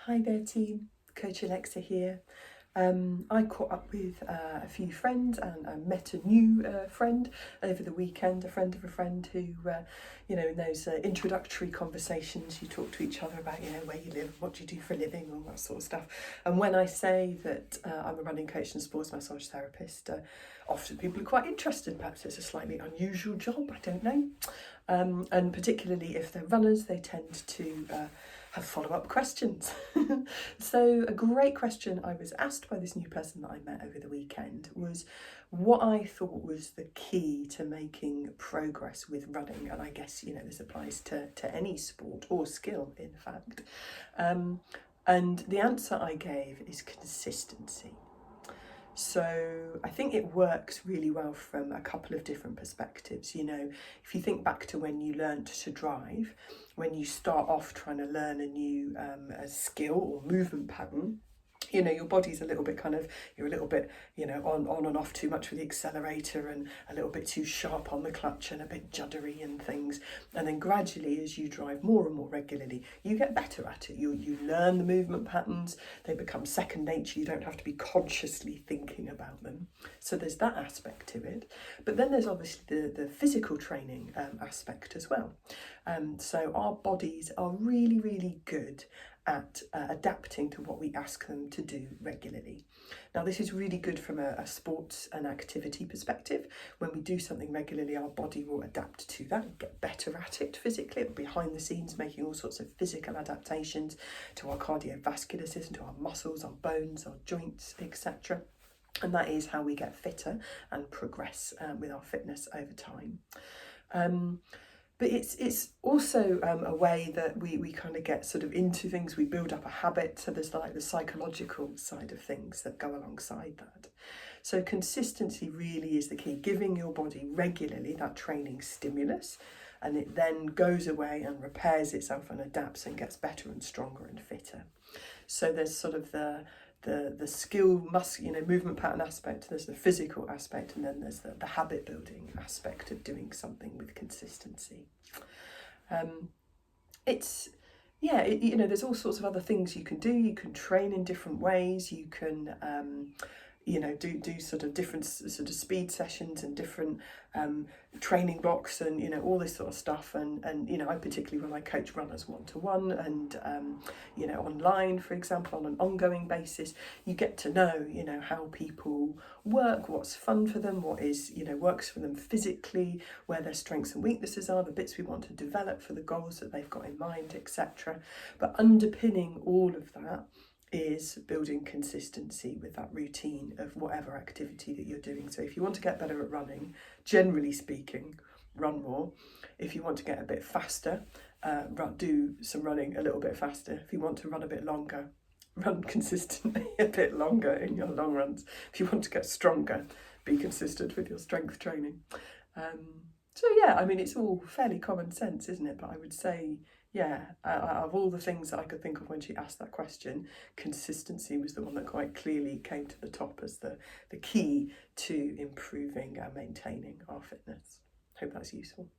Hi there team, Coach Alexa here. I caught up with a few friends and I met a new friend over the weekend, a friend of a friend who, in those introductory conversations you talk to each other about, where you live, what you do for a living, all that sort of stuff. And when I say that I'm a running coach and sports massage therapist, often people are quite interested. Perhaps it's a slightly unusual job, I don't know. And particularly if they're runners, they tend to have follow-up questions. So a great question I was asked by this new person that I met over the weekend was what I thought was the key to making progress with running. And I guess, this applies to any sport or skill, in fact. And the answer I gave is consistency. So I think it works really well from a couple of different perspectives. If you think back to when you learnt to drive, when you start off trying to learn a new a skill or movement pattern, your body's a little bit you're a little bit, on and off too much with the accelerator and a little bit too sharp on the clutch and a bit juddery and things. And then gradually, as you drive more and more regularly, you get better at it. You learn the movement patterns, they become second nature. You don't have to be consciously thinking about them. So there's that aspect to it. But then there's obviously the physical training aspect as well. So our bodies are really, really good at adapting to what we ask them to do regularly. Now, this is really good from a sports and activity perspective. When we do something regularly, our body will adapt to that and get better at it physically. It'll be behind the scenes making all sorts of physical adaptations to our cardiovascular system, to our muscles, our bones, our joints, etc. And that is how we get fitter and progress with our fitness over time. But it's also a way that we kind of get sort of into things, we build up a habit. So there's like the psychological side of things that go alongside that. So consistency really is the key, giving your body regularly that training stimulus, and it then goes away and repairs itself and adapts and gets better and stronger and fitter. So there's sort of the skill, movement pattern aspect, there's the physical aspect, and then there's the habit building aspect of doing something with consistency. There's all sorts of other things you can do. You can train in different ways. You can do sort of different sort of speed sessions and different training blocks and all this sort of stuff. And I particularly, when I coach runners one-to-one and online, for example, on an ongoing basis, you get to know how people work, what's fun for them, what is works for them physically, where their strengths and weaknesses are, the bits we want to develop for the goals that they've got in mind, etc. But underpinning all of that is building consistency with that routine of whatever activity that you're doing. So if you want to get better at running, generally speaking, run more. If you want to get a bit faster, do some running a little bit faster. If you want to run a bit longer, run consistently a bit longer in your long runs. If you want to get stronger, be consistent with your strength training. It's all fairly common sense, isn't it? But I would say, of all the things that I could think of when she asked that question, consistency was the one that quite clearly came to the top as the key to improving and maintaining our fitness. Hope that's useful.